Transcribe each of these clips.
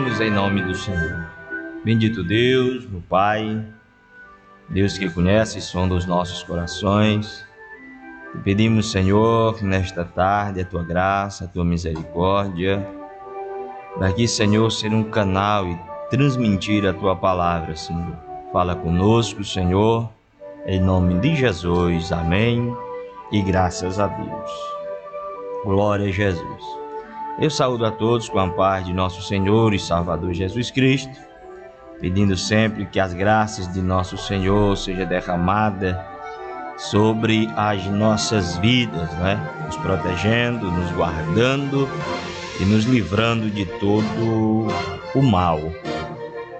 Oremos em nome do Senhor. Bendito Deus, meu Pai, Deus que conhece e sonda os nossos corações. Te pedimos, Senhor, nesta tarde, a Tua graça, a Tua misericórdia, para que, Senhor, ser um canal e transmitir a Tua palavra, Senhor. Fala conosco, Senhor, em nome de Jesus. Amém. E graças a Deus. Glória a Jesus. Eu saúdo a todos com a paz de nosso Senhor e Salvador Jesus Cristo, pedindo sempre que as graças de nosso Senhor sejam derramadas sobre as nossas vidas, nos protegendo, nos guardando e nos livrando de todo o mal.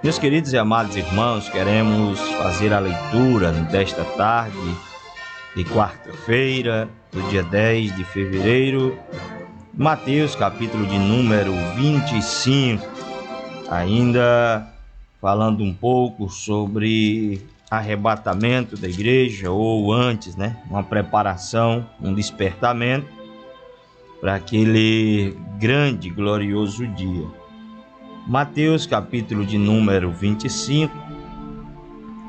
Meus queridos e amados irmãos, queremos fazer a leitura desta tarde de quarta-feira, do dia 10 de fevereiro, Mateus, capítulo de número 25, ainda falando um pouco sobre arrebatamento da igreja, ou antes, uma preparação, um despertamento para aquele grande e glorioso dia. Mateus, capítulo de número 25,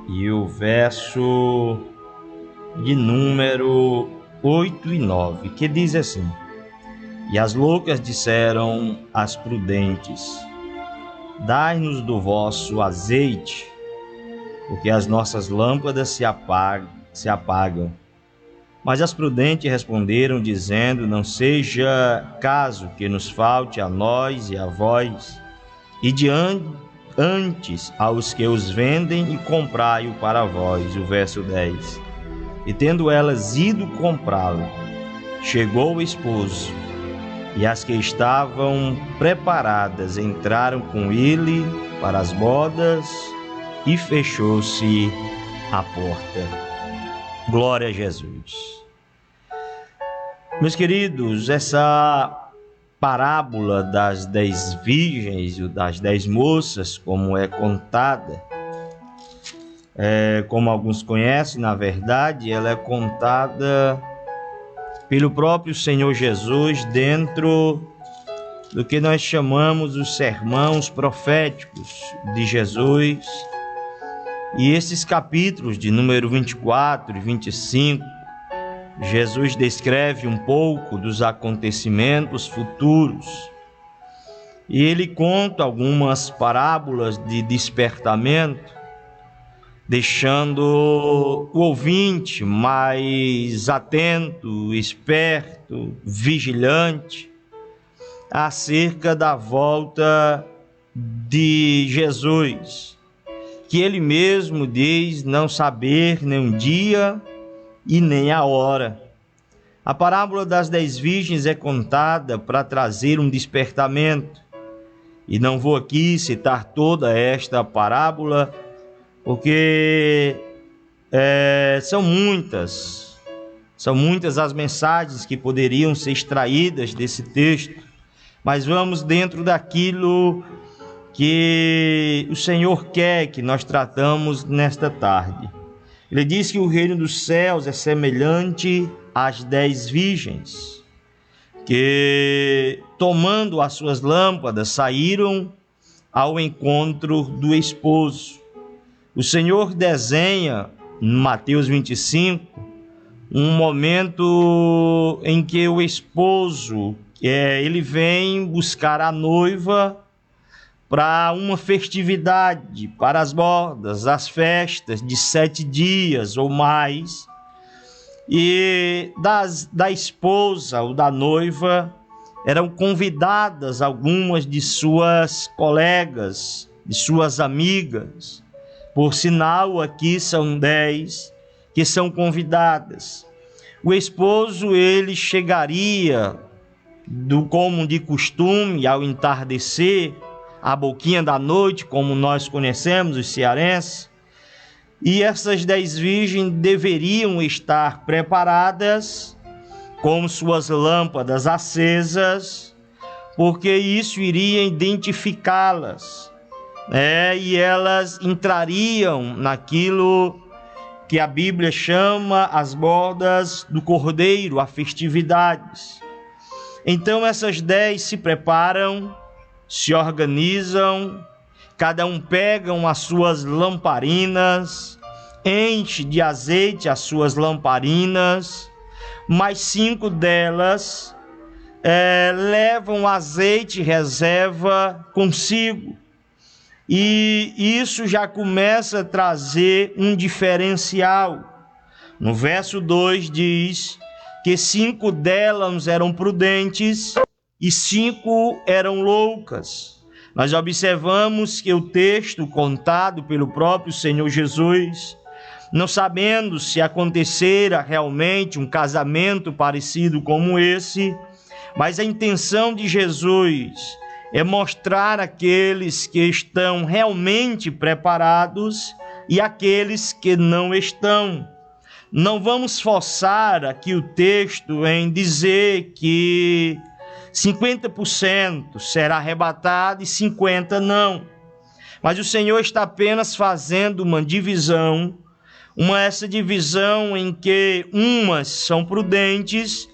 e o verso de número 8 e 9, que diz assim: E as loucas disseram às prudentes: Dai-nos do vosso azeite, porque as nossas lâmpadas se apagam. Mas as prudentes responderam, dizendo: Não seja caso que nos falte a nós e a vós, e antes aos que os vendem, e comprai-o para vós. O verso 10. E tendo elas ido comprá-lo, chegou o esposo, e as que estavam preparadas entraram com ele para as bodas, e fechou-se a porta. Glória a Jesus. Meus queridos, essa parábola das 10 virgens e das 10 moças, como é contada, como alguns conhecem, na verdade, ela é contada pelo próprio Senhor Jesus dentro do que nós chamamos os sermões proféticos de Jesus. E esses capítulos de número 24 e 25, Jesus descreve um pouco dos acontecimentos futuros. E ele conta algumas parábolas de despertamento, deixando o ouvinte mais atento, esperto, vigilante acerca da volta de Jesus, que ele mesmo diz não saber nem o dia e nem a hora. A parábola das 10 virgens é contada para trazer um despertamento, e não vou aqui citar toda esta parábola, porque são muitas as mensagens que poderiam ser extraídas desse texto, mas vamos dentro daquilo que o Senhor quer que nós tratamos nesta tarde. Ele diz que o reino dos céus é semelhante às 10 virgens, que, tomando as suas lâmpadas, saíram ao encontro do esposo. O Senhor desenha, em Mateus 25, um momento em que o esposo, ele vem buscar a noiva para uma festividade, para as bodas, as festas de 7 dias ou mais. E da esposa ou da noiva eram convidadas algumas de suas colegas, de suas amigas. Por sinal, aqui são 10 que são convidadas. O esposo, ele chegaria, como de costume, ao entardecer, à boquinha da noite, como nós conhecemos, os cearenses. E essas 10 virgens deveriam estar preparadas, com suas lâmpadas acesas, porque isso iria identificá-las. E elas entrariam naquilo que a Bíblia chama as bodas do Cordeiro, as festividades. Então essas 10 se preparam, se organizam, cada um pega as suas lamparinas, enche de azeite as suas lamparinas, mas 5 delas levam azeite reserva consigo. E isso já começa a trazer um diferencial. No verso 2 diz que 5 delas eram prudentes e 5 eram loucas. Nós observamos que o texto contado pelo próprio Senhor Jesus, não sabendo se acontecera realmente um casamento parecido como esse, mas a intenção de Jesus é mostrar aqueles que estão realmente preparados e aqueles que não estão. Não vamos forçar aqui o texto em dizer que 50% será arrebatado e 50% não. Mas o Senhor está apenas fazendo uma divisão, essa divisão em que umas são prudentes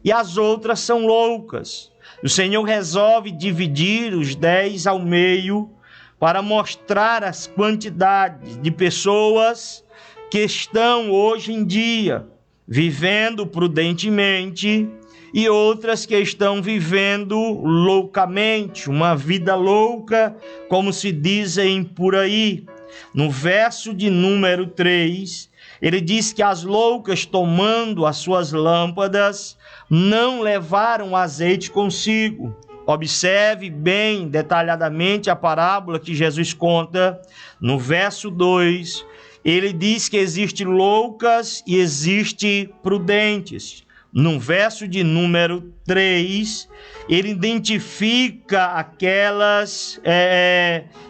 e as outras são loucas. O Senhor resolve dividir os 10 ao meio para mostrar as quantidades de pessoas que estão hoje em dia vivendo prudentemente e outras que estão vivendo loucamente, uma vida louca, como se dizem por aí. No verso de número 3, ele diz que as loucas, tomando as suas lâmpadas, não levaram azeite consigo. Observe bem detalhadamente a parábola que Jesus conta. No verso 2, ele diz que existe loucas e existe prudentes. No verso de número 3, ele identifica aquelas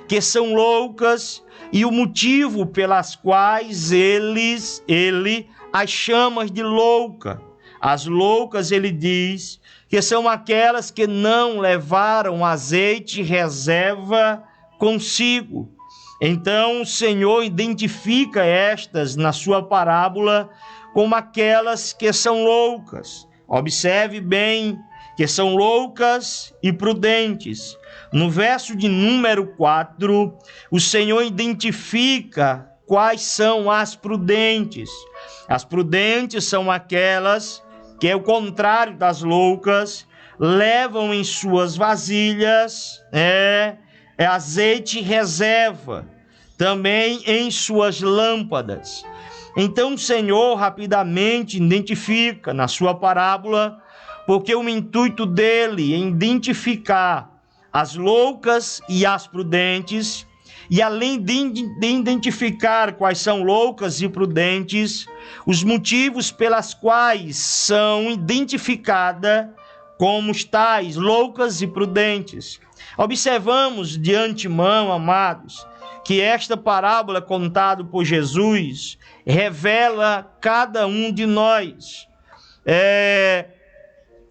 que são loucas e o motivo pelas quais ele as chama de louca. As loucas, ele diz, que são aquelas que não levaram azeite reserva consigo. Então o Senhor identifica estas na sua parábola como aquelas que são loucas. Observe bem que são loucas e prudentes. No verso de número 4, o Senhor identifica quais são as prudentes. As prudentes são aquelas que, é o contrário das loucas, levam em suas vasilhas azeite reserva, também em suas lâmpadas. Então o Senhor rapidamente identifica na sua parábola, porque o intuito dele é identificar as loucas e as prudentes, e além de identificar quais são loucas e prudentes, os motivos pelas quais são identificadas como tais loucas e prudentes. Observamos de antemão, amados, que esta parábola contada por Jesus revela cada um de nós.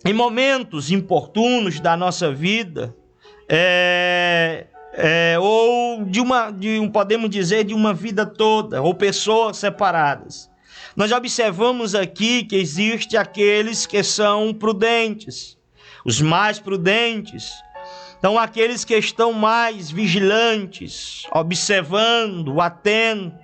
Em momentos importunos da nossa vida, ou podemos dizer de uma vida toda, ou pessoas separadas. Nós observamos aqui que existe aqueles que são prudentes, os mais prudentes. Então, aqueles que estão mais vigilantes, observando, atentos,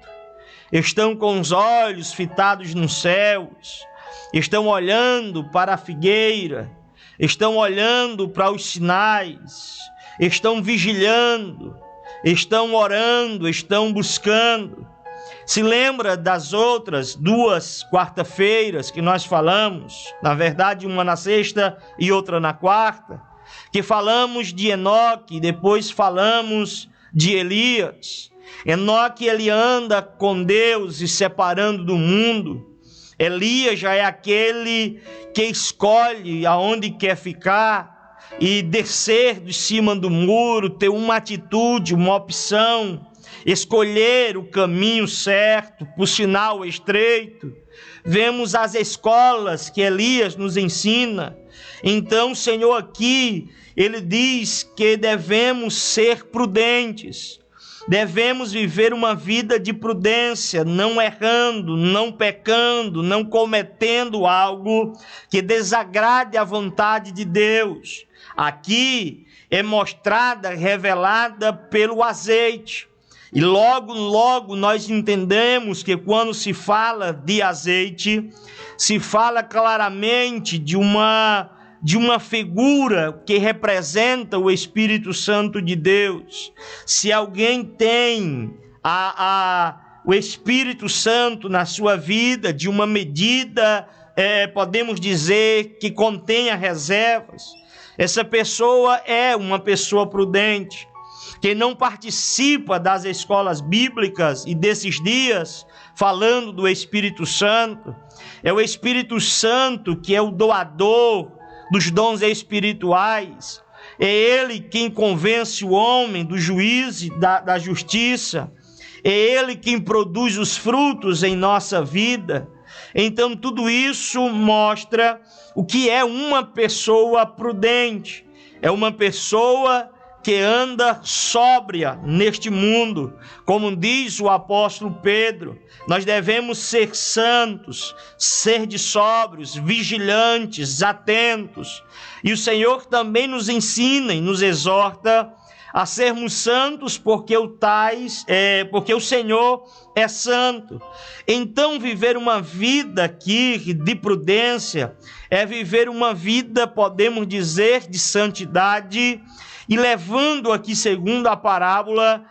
estão com os olhos fitados nos céus, estão olhando para a figueira, estão olhando para os sinais, estão vigilando, estão orando, estão buscando. Se lembra das outras 2 quarta-feiras que nós falamos, na verdade uma na sexta e outra na quarta, que falamos de Enoque, depois falamos de Elias. Enoque, ele anda com Deus e separando do mundo. Elias já é aquele que escolhe aonde quer ficar e descer de cima do muro, ter uma atitude, uma opção, escolher o caminho certo, por sinal estreito. Vemos as escolas que Elias nos ensina. Então o Senhor aqui, ele diz que devemos ser prudentes. devemos viver uma vida de prudência, não errando, não pecando, não cometendo algo que desagrade a vontade de Deus. Aqui é mostrada, revelada pelo azeite. E logo nós entendemos que quando se fala de azeite, se fala claramente de uma figura que representa o Espírito Santo de Deus. Se alguém tem o Espírito Santo na sua vida, de uma medida, podemos dizer, que contenha reservas, essa pessoa é uma pessoa prudente. Quem não participa das escolas bíblicas e desses dias, falando do Espírito Santo, é o Espírito Santo que é o doador dos dons espirituais. É Ele quem convence o homem do juízo e da justiça. É Ele quem produz os frutos em nossa vida. Então tudo isso mostra o que é uma pessoa prudente. É uma pessoa que anda sóbria neste mundo. Como diz o apóstolo Pedro, nós devemos ser santos, ser de sóbrios, vigilantes, atentos. E o Senhor também nos ensina e nos exorta a sermos santos, porque o Senhor é santo. Então, viver uma vida aqui de prudência é viver uma vida, podemos dizer, de santidade, e levando aqui, segundo a parábola,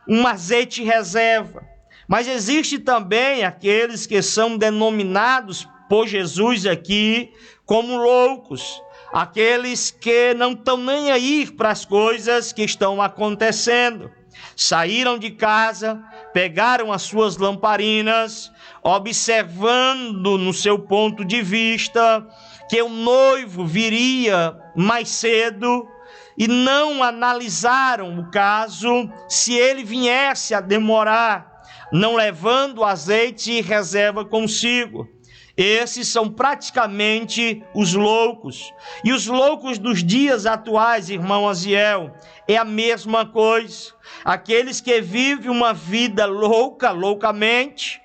um azeite reserva. Mas existe também aqueles que são denominados por Jesus aqui como loucos, aqueles que não estão nem aí para as coisas que estão acontecendo. Saíram de casa, pegaram as suas lamparinas, observando no seu ponto de vista que o noivo viria mais cedo, e não analisaram o caso se ele viesse a demorar, não levando azeite e reserva consigo. Esses são praticamente os loucos. E os loucos dos dias atuais, irmão Aziel, é a mesma coisa. Aqueles que vivem uma vida loucamente,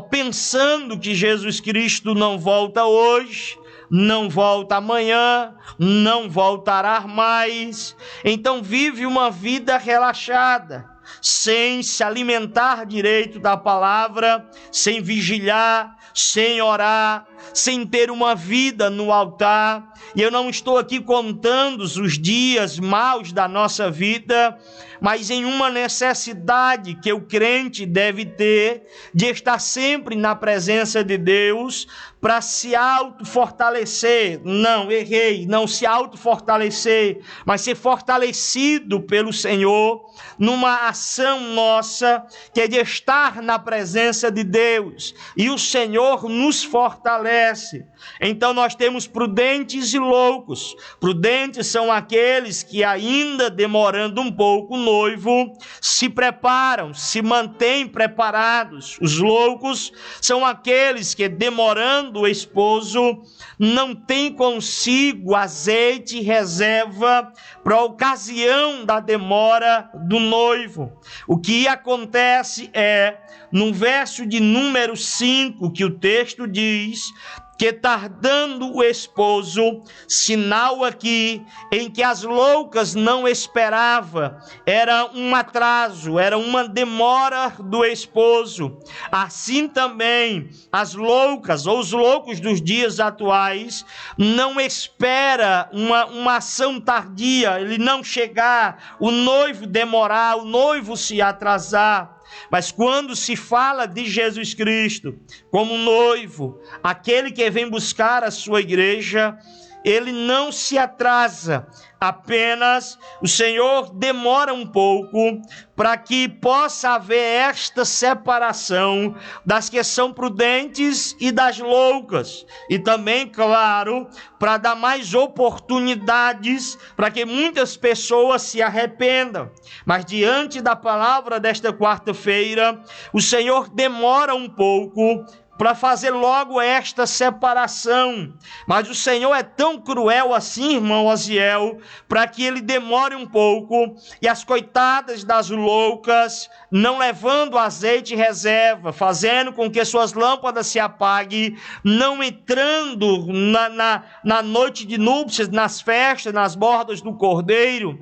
pensando que Jesus Cristo não volta hoje, não volta amanhã, não voltará mais. Então vive uma vida relaxada, sem se alimentar direito da palavra, sem vigiar, sem orar, sem ter uma vida no altar. E eu não estou aqui contando os dias maus da nossa vida, mas em uma necessidade que o crente deve ter de estar sempre na presença de Deus para se autofortalecer. Não se autofortalecer, mas ser fortalecido pelo Senhor numa ação nossa que é de estar na presença de Deus, e o Senhor nos fortalece. Então nós temos prudentes e loucos. Prudentes são aqueles que, ainda demorando um pouco o noivo, se preparam, se mantêm preparados. Os loucos são aqueles que, demorando o esposo, não tem consigo azeite e reserva para a ocasião da demora do noivo. O que acontece é, no verso de número 5, que o texto diz que, tardando o esposo, sinal aqui em que as loucas não esperavam, era um atraso, era uma demora do esposo. Assim também as loucas ou os loucos dos dias atuais não espera uma ação tardia, ele não chegar, o noivo demorar, o noivo se atrasar. Mas quando se fala de Jesus Cristo como noivo, aquele que vem buscar a sua igreja, ele não se atrasa, apenas o Senhor demora um pouco para que possa haver esta separação das que são prudentes e das loucas. E também, claro, para dar mais oportunidades para que muitas pessoas se arrependam. Mas diante da palavra desta quarta-feira, o Senhor demora um pouco para fazer logo esta separação. Mas o Senhor é tão cruel assim, irmão Osiel, para que ele demore um pouco, e as coitadas das loucas, não levando azeite reserva, fazendo com que suas lâmpadas se apaguem, não entrando na noite de núpcias, nas festas, nas bordas do cordeiro.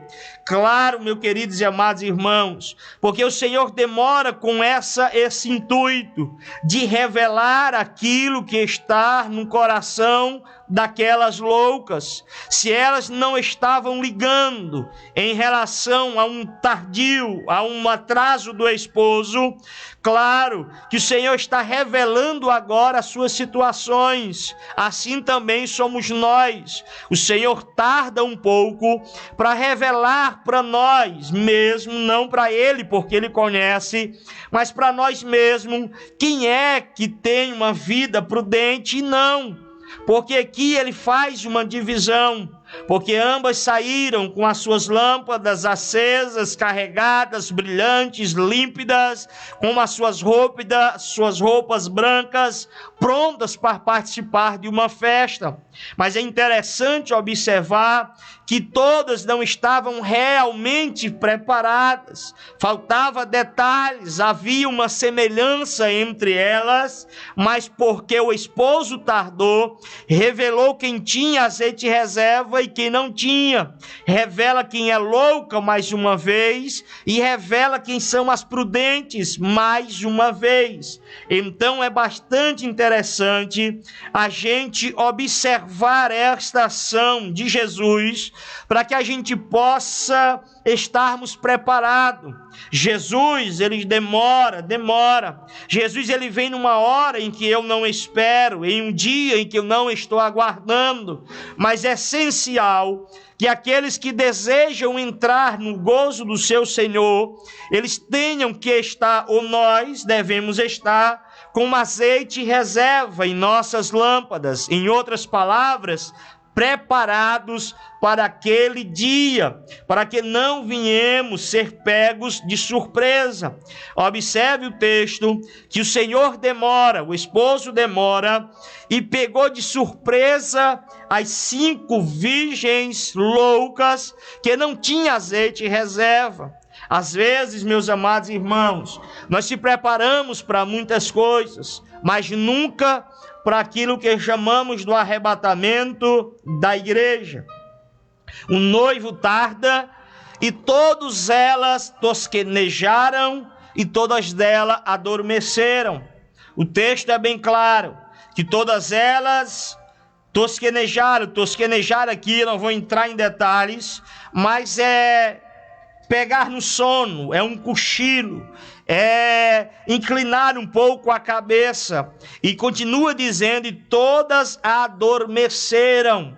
Claro, meus queridos e amados irmãos, porque o Senhor demora com esse intuito de revelar aquilo que está no coração daquelas loucas. Se elas não estavam ligando em relação a um tardio, a um atraso do esposo, claro que o Senhor está revelando agora as suas situações. Assim também somos nós. O Senhor tarda um pouco para revelar para nós mesmos, não para Ele, porque Ele conhece, mas para nós mesmos, quem é que tem uma vida prudente e não. Porque aqui ele faz uma divisão, porque ambas saíram com as suas lâmpadas acesas, carregadas, brilhantes, límpidas, com as suas roupas brancas, prontas para participar de uma festa. Mas é interessante observar que todas não estavam realmente preparadas, faltava detalhes, havia uma semelhança entre elas, mas porque o esposo tardou, revelou quem tinha azeite reserva e quem não tinha, revela quem é louca mais uma vez, e revela quem são as prudentes mais uma vez. Então é bastante interessante a gente observar esta ação de Jesus, para que a gente possa estarmos preparados. Jesus, ele demora. Jesus, ele vem numa hora em que eu não espero, em um dia em que eu não estou aguardando, mas é essencial que aqueles que desejam entrar no gozo do seu Senhor, eles tenham que estar, ou nós devemos estar, com azeite reserva em nossas lâmpadas. Em outras palavras, preparados para aquele dia, para que não venhamos ser pegos de surpresa. Observe o texto, que o Senhor demora, o esposo demora, e pegou de surpresa as 5 virgens loucas que não tinham azeite reserva. Às vezes, meus amados irmãos, nós se preparamos para muitas coisas, mas nunca para aquilo que chamamos do arrebatamento da igreja. O noivo tarda e todas elas tosquenejaram e todas elas adormeceram. O texto é bem claro, que todas elas tosquenejaram. Tosquenejar aqui, eu não vou entrar em detalhes, mas é pegar no sono, é um cochilo, é inclinar um pouco a cabeça. E continua dizendo, e todas adormeceram.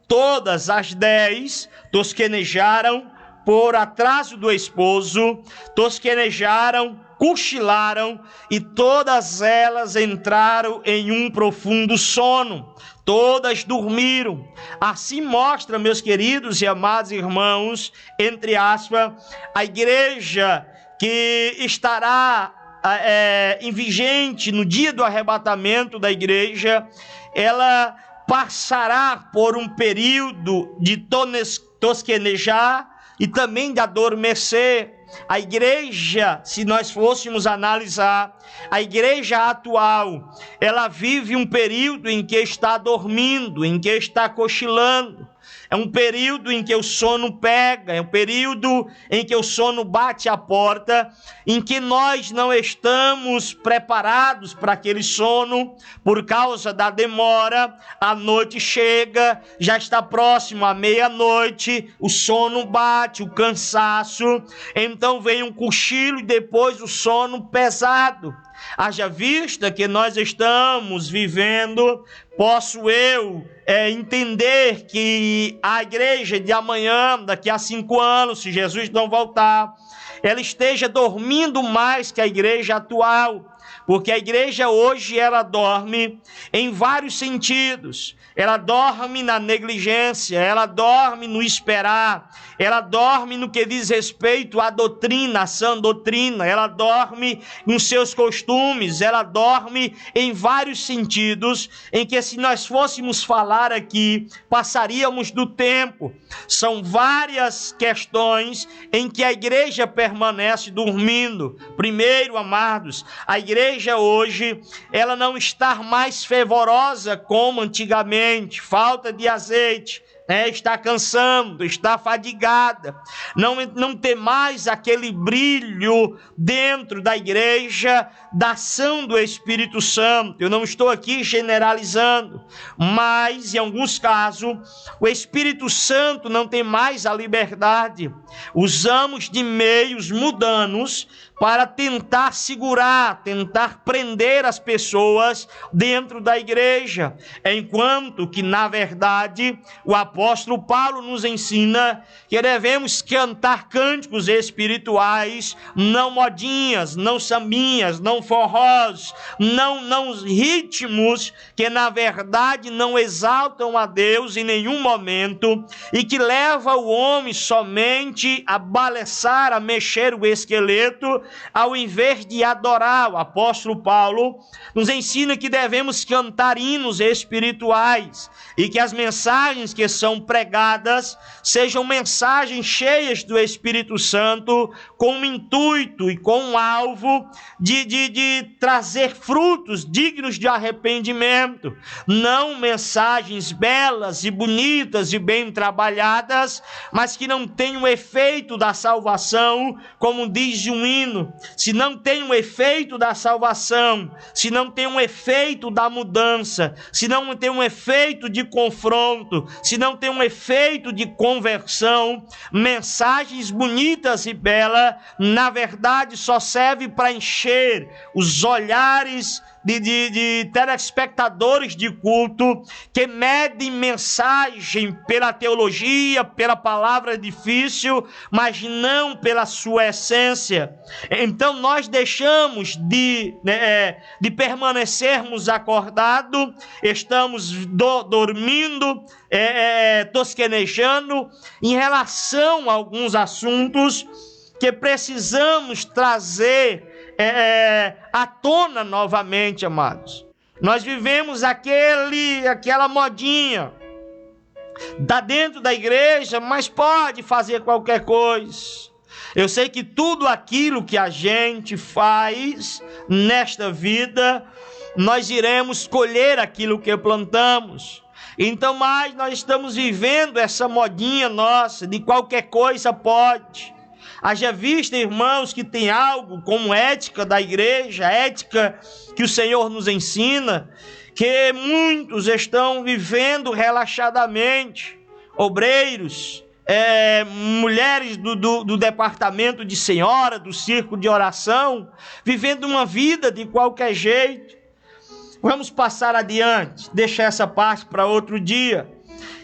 Todas as 10 tosquenejaram por atraso do esposo, tosquenejaram, cochilaram, e todas elas entraram em um profundo sono. Todas dormiram. Assim mostra, meus queridos e amados irmãos, entre aspas, a igreja que estará vigente no dia do arrebatamento da igreja, ela passará por um período de tosquenejar e também de adormecer. A igreja, se nós fôssemos analisar, a igreja atual, ela vive um período em que está dormindo, em que está cochilando. É um período em que o sono pega, é um período em que o sono bate à porta, em que nós não estamos preparados para aquele sono por causa da demora. A noite chega, já está próximo à meia-noite, o sono bate, o cansaço, então vem um cochilo e depois o sono pesado. Haja vista que nós estamos vivendo, posso eu entender que a igreja de amanhã, daqui a 5 anos, se Jesus não voltar, ela esteja dormindo mais que a igreja atual, porque a igreja hoje ela dorme em vários sentidos. Ela dorme na negligência, ela dorme no esperar, ela dorme no que diz respeito à doutrina, à sã doutrina, ela dorme nos seus costumes, ela dorme em vários sentidos, em que se nós fôssemos falar aqui, passaríamos do tempo. São várias questões em que a igreja permanece dormindo. Primeiro, amados, a igreja hoje, ela não está mais fervorosa como antigamente, falta de azeite, está cansando, está fadigada, não tem mais aquele brilho dentro da igreja da ação do Espírito Santo. Eu não estou aqui generalizando, mas em alguns casos o Espírito Santo não tem mais a liberdade. Usamos de meios mundanos para tentar segurar, tentar prender as pessoas dentro da igreja, enquanto que, na verdade, o apóstolo Paulo nos ensina que devemos cantar cânticos espirituais, não modinhas, não sambinhas, não forrós, não ritmos que, na verdade, não exaltam a Deus em nenhum momento e que leva o homem somente a baleçar, a mexer o esqueleto, ao invés de adorar. O apóstolo Paulo nos ensina que devemos cantar hinos espirituais e que as mensagens que são pregadas sejam mensagens cheias do Espírito Santo, com um intuito e com um alvo de trazer frutos dignos de arrependimento, não mensagens belas e bonitas e bem trabalhadas, mas que não tenham o efeito da salvação, como diz um hino. Se não tem um efeito da salvação, se não tem um efeito da mudança, se não tem um efeito de confronto, se não tem um efeito de conversão, mensagens bonitas e belas, na verdade só serve para encher os olhares de telespectadores de culto, que medem mensagem pela teologia, pela palavra difícil, mas não pela sua essência. Então nós deixamos de permanecermos acordados, estamos dormindo, tosquenejando em relação a alguns assuntos que precisamos trazer à tona novamente, amados. Nós vivemos aquela modinha da dentro da igreja, mas pode fazer qualquer coisa. Eu sei que tudo aquilo que a gente faz nesta vida, nós iremos colher aquilo que plantamos. Então, mas nós estamos vivendo essa modinha nossa, de qualquer coisa pode. Haja vista, irmãos, que tem algo como ética da igreja, ética que o Senhor nos ensina, que muitos estão vivendo relaxadamente, obreiros, mulheres do departamento de senhora, do círculo de oração, vivendo uma vida de qualquer jeito. Vamos passar adiante, deixar essa parte para outro dia.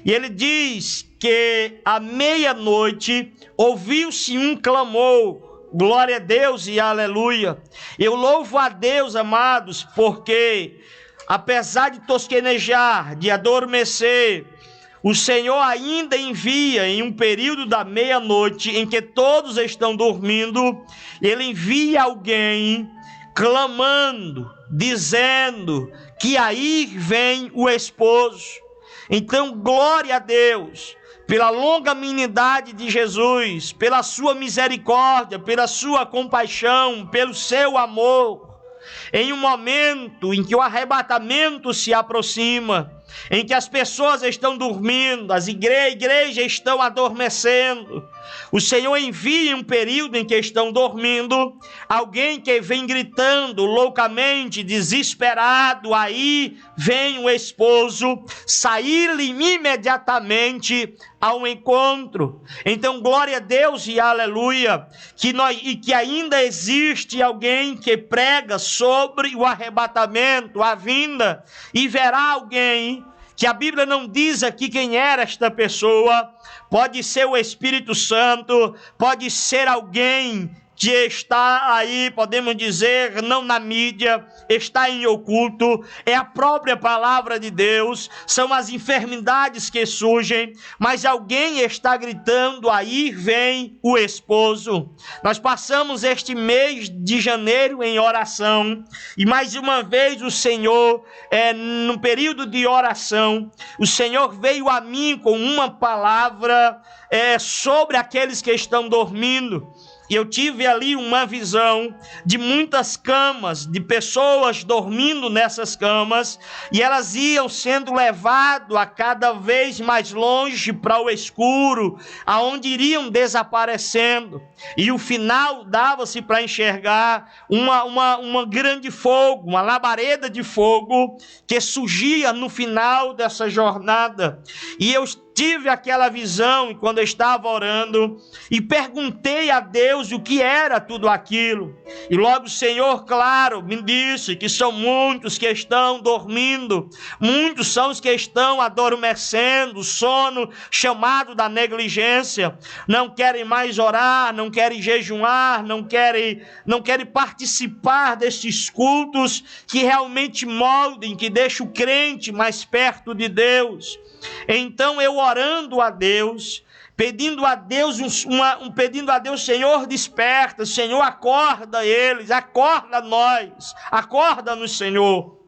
E ele diz que à meia-noite ouviu-se um clamor, glória a Deus e aleluia. Eu louvo a Deus, amados, porque apesar de tosquenejar, de adormecer, o Senhor ainda envia em um período da meia-noite em que todos estão dormindo, Ele envia alguém clamando, dizendo que aí vem o esposo. Então, glória a Deus, pela longanimidade de Jesus, pela sua misericórdia, pela sua compaixão, pelo seu amor. Em um momento em que o arrebatamento se aproxima, em que as pessoas estão dormindo, as igrejas estão adormecendo, o Senhor envia em um período em que estão dormindo, alguém que vem gritando loucamente, desesperado, aí vem o esposo, sair-lhe imediatamente ao encontro. Então, glória a Deus e aleluia, que ainda existe alguém que prega sobre o arrebatamento, a vinda, e verá alguém que a Bíblia não diz aqui quem era esta pessoa. Pode ser o Espírito Santo, pode ser alguém que está aí, podemos dizer, não na mídia, está em oculto, é a própria palavra de Deus, são as enfermidades que surgem, mas alguém está gritando, aí vem o esposo. Nós passamos este mês de janeiro em oração, e mais uma vez o Senhor, no período de oração, o Senhor veio a mim com uma palavra sobre aqueles que estão dormindo. E eu tive ali uma visão de muitas camas, de pessoas dormindo nessas camas, e elas iam sendo levadas a cada vez mais longe para o escuro, aonde iriam desaparecendo. E o final dava-se para enxergar uma grande fogo, uma labareda de fogo que surgia no final dessa jornada. E eu tive aquela visão quando eu estava orando e perguntei a Deus o que era tudo aquilo. E logo o Senhor, claro, me disse que são muitos que estão dormindo, muitos são os que estão adormecendo, sono chamado da negligência, não querem mais orar, não querem jejuar, não querem participar destes cultos que realmente moldem, que deixam o crente mais perto de Deus. Então eu orando a Deus, pedindo a Deus, Senhor, desperta, Senhor, acorda eles, acorda nós, acorda-nos, Senhor.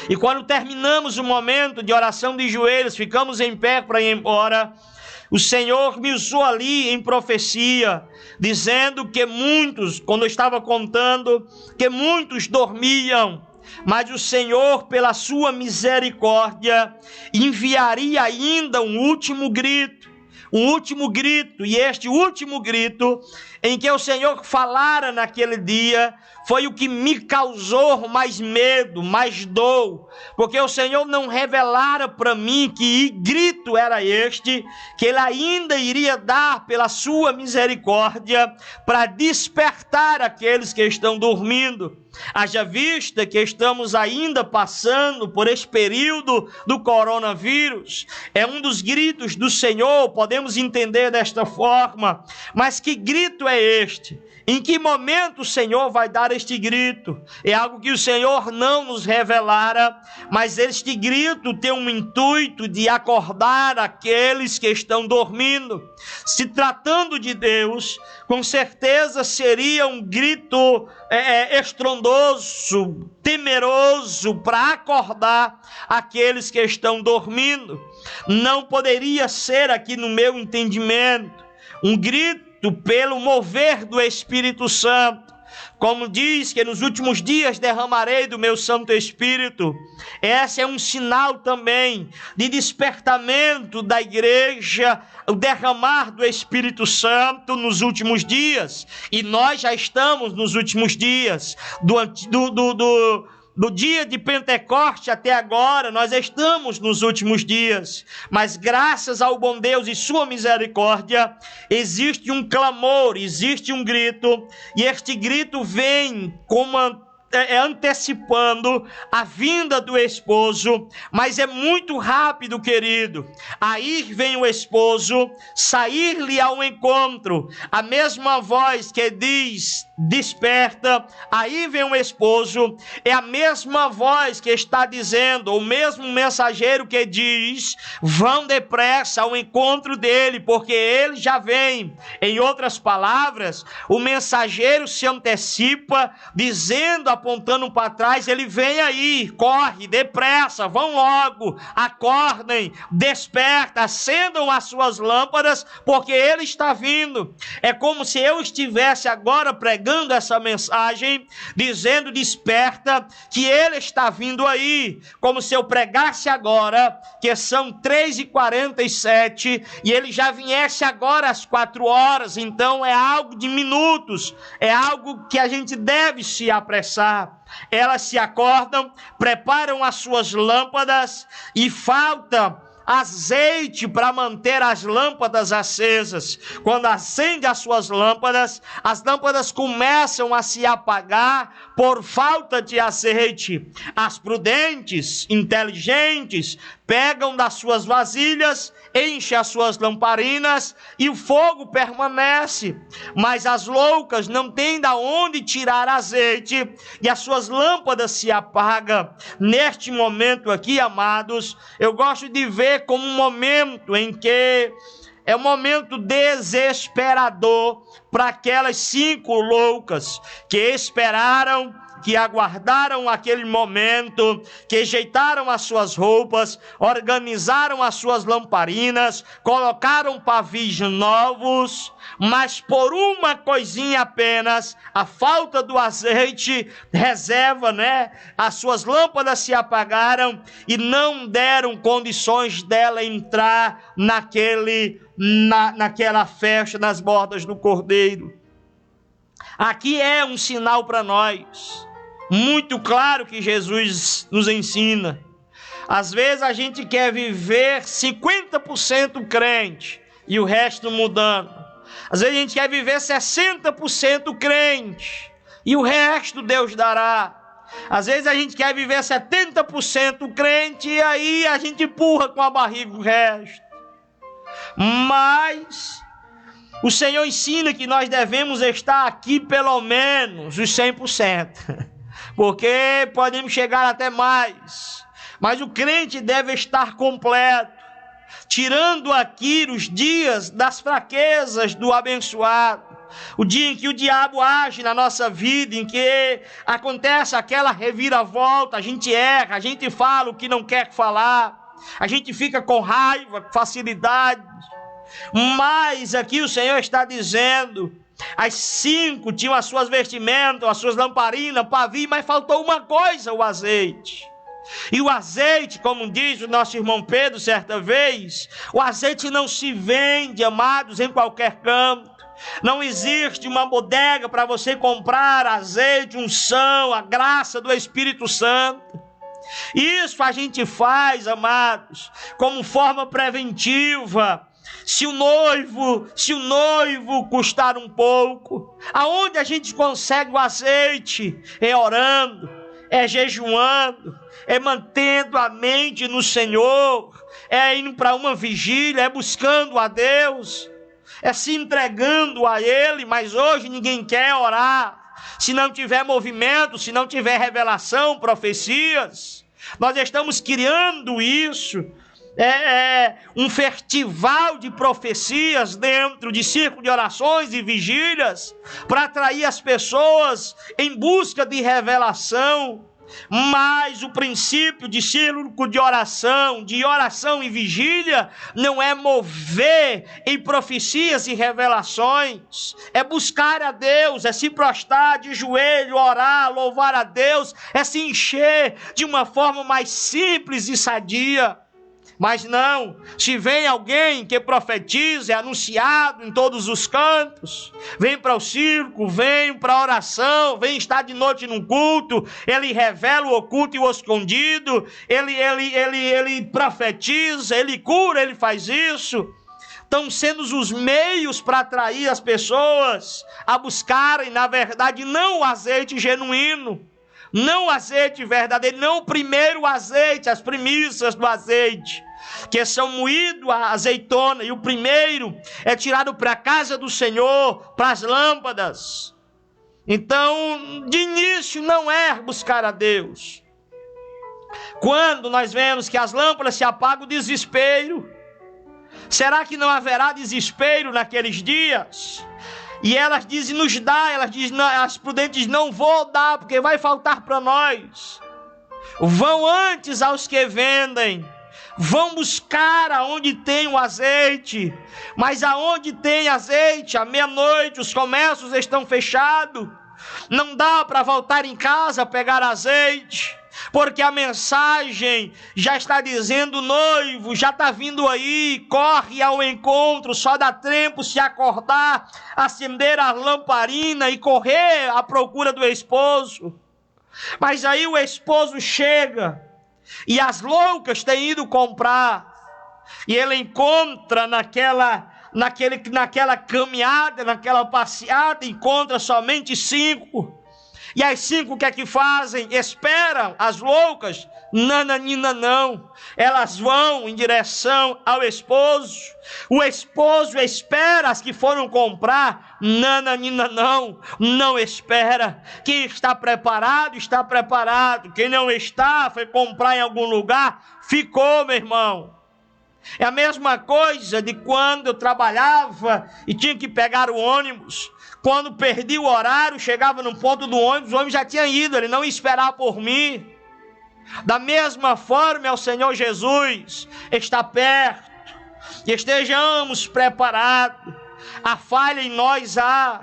E quando terminamos o momento de oração de joelhos, ficamos em pé para ir embora, o Senhor me usou ali em profecia, dizendo que muitos, quando eu estava contando, que muitos dormiam, mas o Senhor, pela sua misericórdia, enviaria ainda um último grito, e este último grito, em que o Senhor falara naquele dia, foi o que me causou mais medo, mais dor, porque o Senhor não revelara para mim que grito era este, que Ele ainda iria dar pela sua misericórdia, para despertar aqueles que estão dormindo. Haja vista que estamos ainda passando por esse período do coronavírus, é um dos gritos do Senhor, podemos entender desta forma, mas que grito é este? Em que momento o Senhor vai dar este grito? É algo que o Senhor não nos revelara, mas este grito tem um intuito de acordar aqueles que estão dormindo. Se tratando de Deus, com certeza seria um grito estrondoso, temeroso, para acordar aqueles que estão dormindo. Não poderia ser, aqui no meu entendimento, um grito pelo mover do Espírito Santo, como diz que nos últimos dias derramarei do meu Santo Espírito. Esse é um sinal também de despertamento da igreja, o derramar do Espírito Santo nos últimos dias, e nós já estamos nos últimos dias do dia de Pentecoste até agora, nós estamos nos últimos dias, mas graças ao bom Deus e sua misericórdia, existe um clamor, existe um grito, e este grito vem como antecipando a vinda do esposo, mas é muito rápido, querido. Aí vem o esposo, sair-lhe ao encontro, a mesma voz que diz, desperta, aí vem o esposo, é a mesma voz que está dizendo, o mesmo mensageiro que diz, vão depressa ao encontro dele, porque ele já vem. Em outras palavras, o mensageiro se antecipa, dizendo, apontando para trás, ele vem aí, corre, depressa, vão logo, acordem, desperta, acendam as suas lâmpadas, porque ele está vindo. É como se eu estivesse agora pregando essa mensagem, dizendo, desperta, que ele está vindo aí, como se eu pregasse agora, que são 3h47, e ele já viesse agora às 4 horas, então é algo de minutos, é algo que a gente deve se apressar. Elas se acordam, preparam as suas lâmpadas, e falta azeite para manter as lâmpadas acesas. Quando acende as suas lâmpadas, as lâmpadas começam a se apagar por falta de azeite. As prudentes, inteligentes, pegam das suas vasilhas, enchem as suas lamparinas e o fogo permanece. Mas as loucas não têm de onde tirar azeite e as suas lâmpadas se apagam. Neste momento aqui, amados, eu gosto de ver como um momento em que é um momento desesperador para aquelas 5 loucas que esperaram, que aguardaram aquele momento, que ajeitaram as suas roupas, organizaram as suas lamparinas, colocaram pavis novos, mas por uma coisinha apenas, a falta do azeite, reserva, as suas lâmpadas se apagaram e não deram condições dela entrar naquela festa nas bordas do Cordeiro. Aqui é um sinal para nós, muito claro, que Jesus nos ensina. Às vezes a gente quer viver 50% crente e o resto mudando. Às vezes a gente quer viver 60% crente e o resto Deus dará. Às vezes a gente quer viver 70% crente e aí a gente empurra com a barriga o resto. Mas o Senhor ensina que nós devemos estar aqui pelo menos os 100%. Porque podemos chegar até mais. Mas o crente deve estar completo, tirando aqui os dias das fraquezas do abençoado. O dia em que o diabo age na nossa vida, em que acontece aquela reviravolta, a gente erra, a gente fala o que não quer falar, a gente fica com raiva, com facilidade. Mas aqui o Senhor está dizendo: as 5 tinham as suas vestimentas, as suas lamparinas, pavio, mas faltou uma coisa, o azeite. E o azeite, como diz o nosso irmão Pedro certa vez, o azeite não se vende, amados, em qualquer canto. Não existe uma bodega para você comprar azeite, unção, a graça do Espírito Santo. Isso a gente faz, amados, como forma preventiva. Se o noivo custar um pouco, aonde a gente consegue o azeite? É orando, é jejuando, é mantendo a mente no Senhor, é indo para uma vigília, é buscando a Deus, é se entregando a Ele. Mas hoje ninguém quer orar. Se não tiver movimento, se não tiver revelação, profecias, nós estamos criando isso. Um festival de profecias dentro de círculo de orações e vigílias para atrair as pessoas em busca de revelação. Mas o princípio de círculo de oração e vigília, não é mover em profecias e revelações, é buscar a Deus, é se prostrar de joelho, orar, louvar a Deus, é se encher de uma forma mais simples e sadia. Mas não, se vem alguém que profetiza, é anunciado em todos os cantos, vem para o círculo, vem para a oração, vem estar de noite num culto, ele revela o oculto e o escondido, ele profetiza, ele cura, ele faz isso. Estão sendo os meios para atrair as pessoas a buscarem, na verdade, não o azeite genuíno, não o azeite verdadeiro, não o primeiro azeite, as primícias do azeite, que são moído a azeitona, e o primeiro é tirado para a casa do Senhor, para as lâmpadas. Então, de início, não é buscar a Deus. Quando nós vemos que as lâmpadas se apagam, o desespero. Será que não haverá desespero naqueles dias? E elas dizem, as prudentes, não vou dar, porque vai faltar para nós. Vão antes aos que vendem, vão buscar aonde tem o azeite. Mas aonde tem azeite, à meia-noite, os comércios estão fechados. Não dá para voltar em casa pegar azeite, porque a mensagem já está dizendo: o noivo já está vindo aí, corre ao encontro. Só dá tempo se acordar, acender a lamparina e correr à procura do esposo. Mas aí o esposo chega e as loucas têm ido comprar. e ele encontra naquela caminhada, naquela passeada, encontra somente 5. E as 5 o que é que fazem? Esperam. As loucas, nananina não. Elas vão em direção ao esposo. O esposo espera as que foram comprar. Nananina não. Não espera. Quem está preparado, está preparado. Quem não está, foi comprar em algum lugar, ficou, meu irmão. É a mesma coisa de quando eu trabalhava e tinha que pegar o ônibus. Quando perdi o horário, chegava no ponto do ônibus, o ônibus já tinha ido, ele não ia esperar por mim. Da mesma forma, o Senhor Jesus está perto, e estejamos preparados. A falha em nós há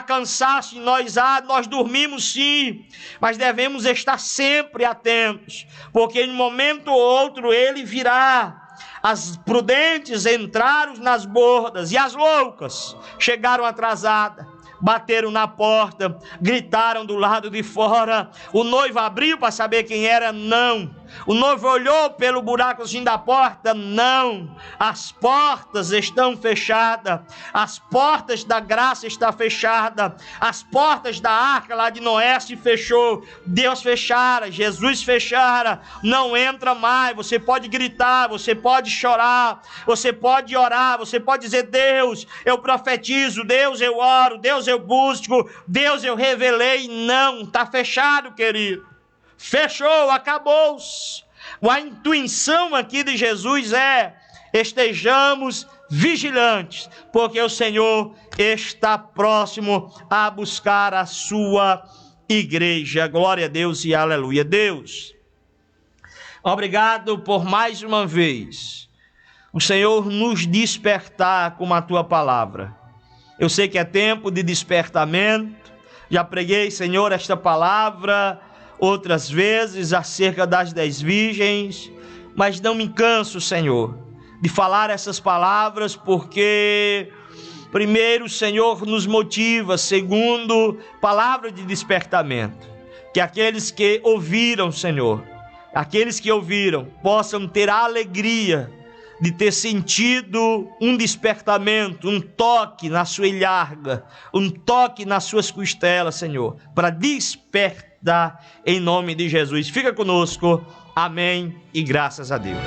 cansaço em nós há, nós dormimos sim, mas devemos estar sempre atentos, porque em um momento ou outro ele virá. As prudentes entraram nas bordas, e as loucas chegaram atrasadas. Bateram na porta, gritaram do lado de fora. O noivo abriu para saber quem era, não. O noivo olhou pelo buracozinho da porta, não. As portas estão fechadas. As portas da graça estão fechadas. As portas da arca lá de Noé se fechou. Deus fechara, Jesus fechara. Não entra mais. Você pode gritar, você pode chorar, você pode orar, você pode dizer: Deus, eu profetizo, Deus, eu oro, Deus, eu busco, Deus, eu revelei. Não, está fechado, querido. Fechou, acabou-se. A intuição aqui de Jesus é: estejamos vigilantes, porque o Senhor está próximo a buscar a sua igreja. Glória a Deus e aleluia. Deus, obrigado por mais uma vez o Senhor nos despertar com a tua palavra. Eu sei que é tempo de despertamento. Já preguei, Senhor, esta palavra outras vezes acerca das 10 virgens, mas não me canso, Senhor, de falar essas palavras, porque primeiro o Senhor nos motiva, segundo, palavra de despertamento, que aqueles que ouviram, Senhor, aqueles que ouviram, possam ter a alegria de ter sentido um despertamento, um toque na sua ilharga, um toque nas suas costelas, Senhor, para despertar em nome de Jesus. Fica conosco, amém e graças a Deus.